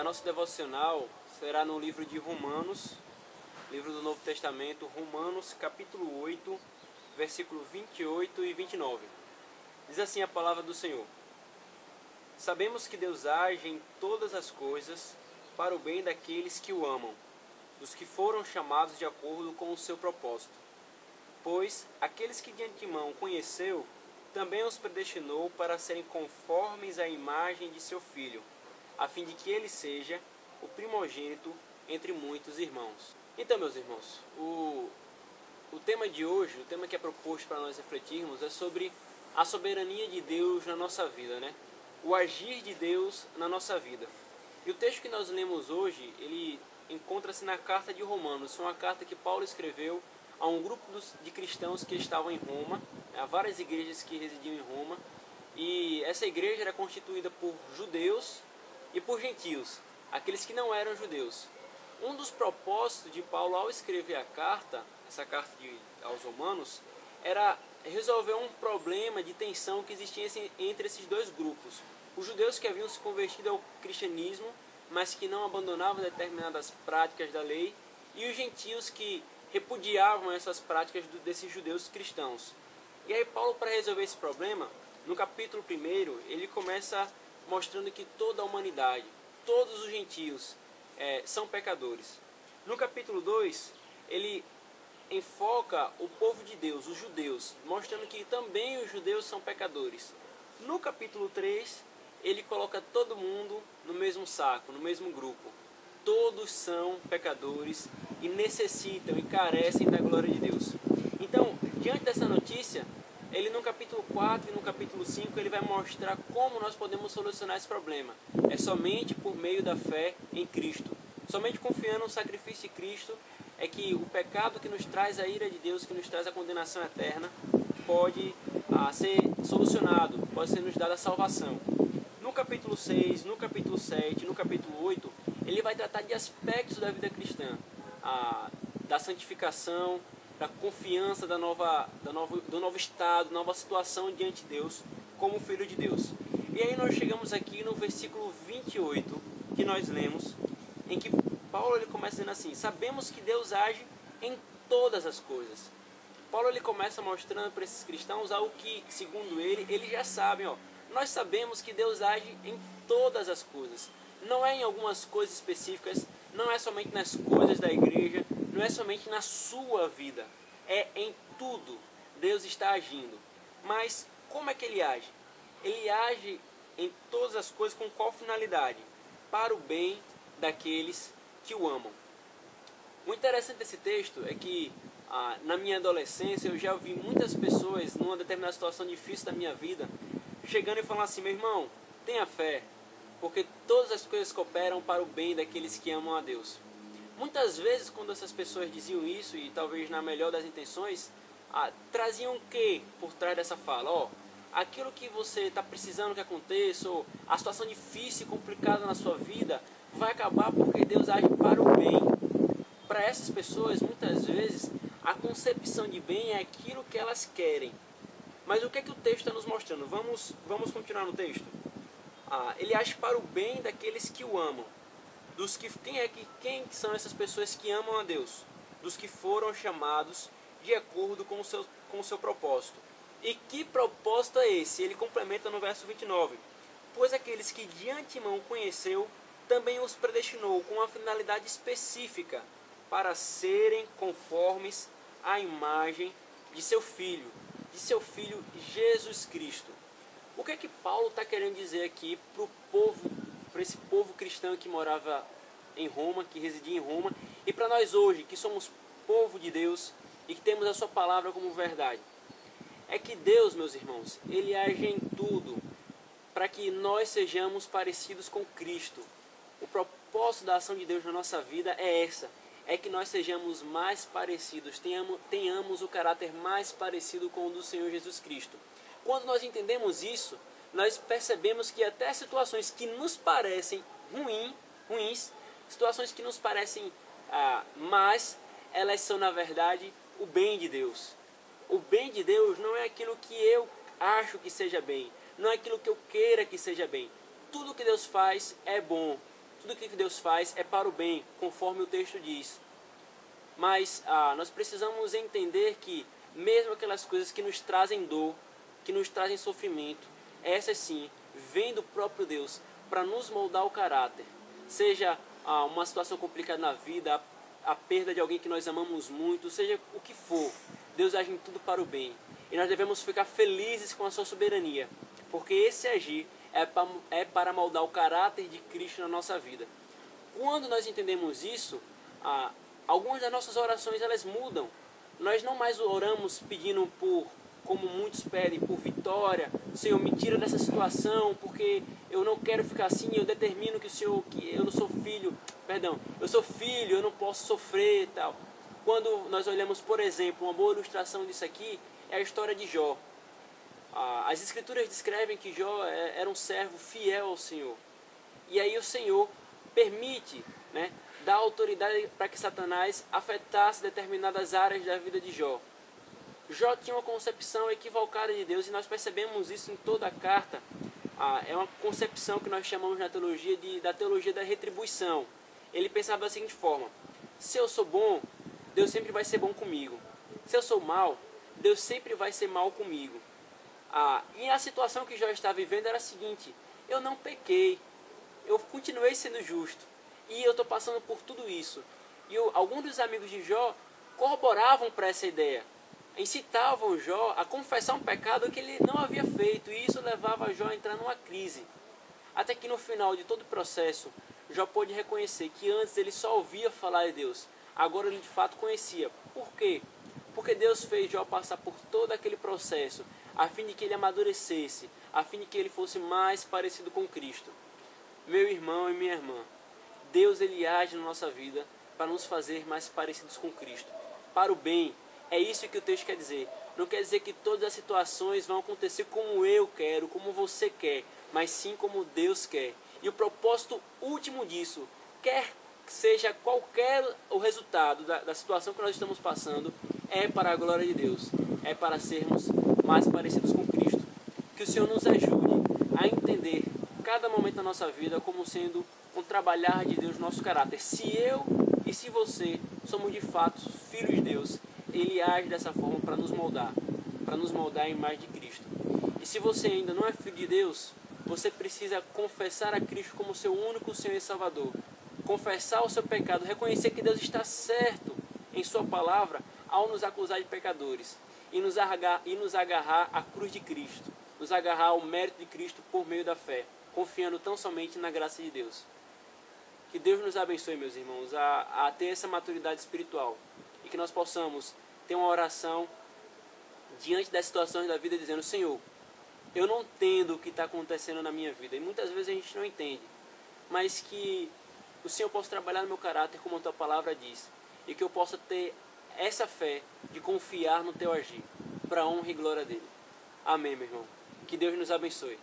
nossa devocional será no livro de Romanos, livro do Novo Testamento, Romanos capítulo 8, versículo 28 e 29. Diz assim a palavra do Senhor: Sabemos que Deus age em todas as coisas para o bem daqueles que o amam, dos que foram chamados de acordo com o seu propósito. Pois aqueles que de antemão conheceu, também os predestinou para serem conformes à imagem de seu Filho, a fim de que ele seja o primogênito entre muitos irmãos. Então, meus irmãos, o tema de hoje, o tema que é proposto para nós refletirmos é sobre a soberania de Deus na nossa vida, né? O agir de Deus na nossa vida. E o texto que nós lemos hoje, ele encontra-se na carta de Romanos. Foi uma carta que Paulo escreveu a um grupo de cristãos que estavam em Roma, a várias igrejas que residiam em Roma, e essa igreja era constituída por judeus e por gentios, aqueles que não eram judeus. Um dos propósitos de Paulo ao escrever a carta, essa carta aos Romanos, era resolver um problema de tensão que existia entre esses dois grupos. Os judeus que haviam se convertido ao cristianismo, mas que não abandonavam determinadas práticas da lei, e os gentios que repudiavam essas práticas desses judeus cristãos. E aí Paulo, para resolver esse problema, no capítulo 1, ele começa mostrando que toda a humanidade, todos os gentios são pecadores. No capítulo 2, ele enfoca o povo de Deus, os judeus, mostrando que também os judeus são pecadores. No capítulo 3, ele coloca todo mundo no mesmo saco, no mesmo grupo. Todos são pecadores e necessitam e carecem da glória de Deus. Então, diante dessa notícia, ele no capítulo 4 e no capítulo 5, ele vai mostrar como nós podemos solucionar esse problema. É somente por meio da fé em Cristo. Somente confiando no sacrifício de Cristo é que o pecado que nos traz a ira de Deus, que nos traz a condenação eterna, pode ser solucionado, pode ser nos dada a salvação. No capítulo 6, no capítulo 7, no capítulo 8, ele vai tratar de aspectos da vida cristã, da santificação, da confiança do novo estado, nova situação diante de Deus, como filho de Deus. E aí nós chegamos aqui no versículo 28, que nós lemos, em que Paulo ele começa dizendo assim: sabemos que Deus age em todas as coisas. Paulo ele começa mostrando para esses cristãos algo que, segundo ele, eles já sabem. Nós sabemos que Deus age em todas as coisas. Não é em algumas coisas específicas, não é somente nas coisas da igreja, não é somente na sua vida. É em tudo Deus está agindo. Mas como é que ele age? Ele age em todas as coisas com qual finalidade? Para o bem daqueles que o amam. O interessante desse texto é que na minha adolescência eu já vi muitas pessoas numa determinada situação difícil da minha vida chegando e falando assim: meu irmão, tenha fé, porque todas as coisas cooperam para o bem daqueles que amam a Deus. Muitas vezes quando essas pessoas diziam isso, e talvez na melhor das intenções, traziam o que por trás dessa fala? Aquilo que você está precisando que aconteça, ou a situação difícil e complicada na sua vida, vai acabar porque Deus age para o bem. Para essas pessoas, muitas vezes, a concepção de bem é aquilo que elas querem. Mas o que é que o texto está nos mostrando? Vamos continuar no texto. Ele age para o bem daqueles que o amam. Quem são essas pessoas que amam a Deus? Dos que foram chamados de acordo com o seu propósito. E que propósito é esse? Ele complementa no verso 29. Pois aqueles que de antemão conheceu, também os predestinou com uma finalidade específica, para serem conformes à imagem de seu Filho Jesus Cristo. O que é que Paulo está querendo dizer aqui para esse povo cristão que morava em Roma, que residia em Roma, e para nós hoje, que somos povo de Deus e que temos a sua palavra como verdade? É que Deus, meus irmãos, ele age em tudo para que nós sejamos parecidos com Cristo. O propósito da ação de Deus na nossa vida é que nós sejamos mais parecidos, tenhamos o caráter mais parecido com o do Senhor Jesus Cristo. Quando nós entendemos isso, nós percebemos que até situações que nos parecem ruins, situações que nos parecem más, elas são na verdade o bem de Deus. O bem de Deus não é aquilo que eu acho que seja bem, não é aquilo que eu queira que seja bem. Tudo que Deus faz é bom. tudo que Deus faz é para o bem, conforme o texto diz. Mas nós precisamos entender que mesmo aquelas coisas que nos trazem dor, que nos trazem sofrimento, essas sim, vêm do próprio Deus para nos moldar o caráter. Seja uma situação complicada na vida, a perda de alguém que nós amamos muito, seja o que for, Deus age em tudo para o bem. E nós devemos ficar felizes com a sua soberania, porque esse agir é para moldar o caráter de Cristo na nossa vida. Quando nós entendemos isso, algumas das nossas orações elas mudam. Nós não mais oramos pedindo como muitos pedem, por vitória. Senhor, me tira dessa situação, porque eu não quero ficar assim, eu determino que eu não sou filho, eu sou filho, eu não posso sofrer e tal. Quando nós olhamos, por exemplo, uma boa ilustração disso aqui é a história de Jó. As escrituras descrevem que Jó era um servo fiel ao Senhor. E aí o Senhor permite, dar autoridade para que Satanás afetasse determinadas áreas da vida de Jó. Jó tinha uma concepção equivocada de Deus e nós percebemos isso em toda a carta. É uma concepção que nós chamamos na teologia da teologia da retribuição. Ele pensava da seguinte forma: se eu sou bom, Deus sempre vai ser bom comigo. Se eu sou mal, Deus sempre vai ser mal comigo. E a situação que Jó estava vivendo era a seguinte: eu não pequei, eu continuei sendo justo e eu estou passando por tudo isso. E alguns dos amigos de Jó corroboravam para essa ideia, incitavam Jó a confessar um pecado que ele não havia feito, e isso levava Jó a entrar numa crise. Até que no final de todo o processo, Jó pôde reconhecer que antes ele só ouvia falar de Deus, agora ele de fato conhecia. Por quê? Porque Deus fez Jó passar por todo aquele processo, a fim de que ele amadurecesse, a fim de que ele fosse mais parecido com Cristo. Meu irmão e minha irmã, Deus ele age na nossa vida para nos fazer mais parecidos com Cristo, para o bem. É isso que o texto quer dizer. Não quer dizer que todas as situações vão acontecer como eu quero, como você quer, mas sim como Deus quer. E o propósito último disso, quer seja qualquer o resultado da situação que nós estamos passando, é para a glória de Deus, é para sermos mais parecidos com Cristo. Que o Senhor nos ajude a entender cada momento da nossa vida como sendo um trabalhar de Deus no nosso caráter. Se eu e se você somos de fato filhos de Deus, Ele age dessa forma para nos moldar a imagem de Cristo. E se você ainda não é filho de Deus, você precisa confessar a Cristo como seu único Senhor e Salvador. Confessar o seu pecado, reconhecer que Deus está certo em sua palavra ao nos acusar de pecadores. E nos agarrar à cruz de Cristo. Nos agarrar ao mérito de Cristo por meio da fé, confiando tão somente na graça de Deus. Que Deus nos abençoe, meus irmãos, a ter essa maturidade espiritual. E que nós possamos ter uma oração diante das situações da vida, dizendo: Senhor, eu não entendo o que está acontecendo na minha vida. E muitas vezes a gente não entende. Mas que o Senhor possa trabalhar no meu caráter, como a Tua palavra diz. E que eu possa ter essa fé de confiar no Teu agir, para a honra e glória dEle. Amém, meu irmão. Que Deus nos abençoe.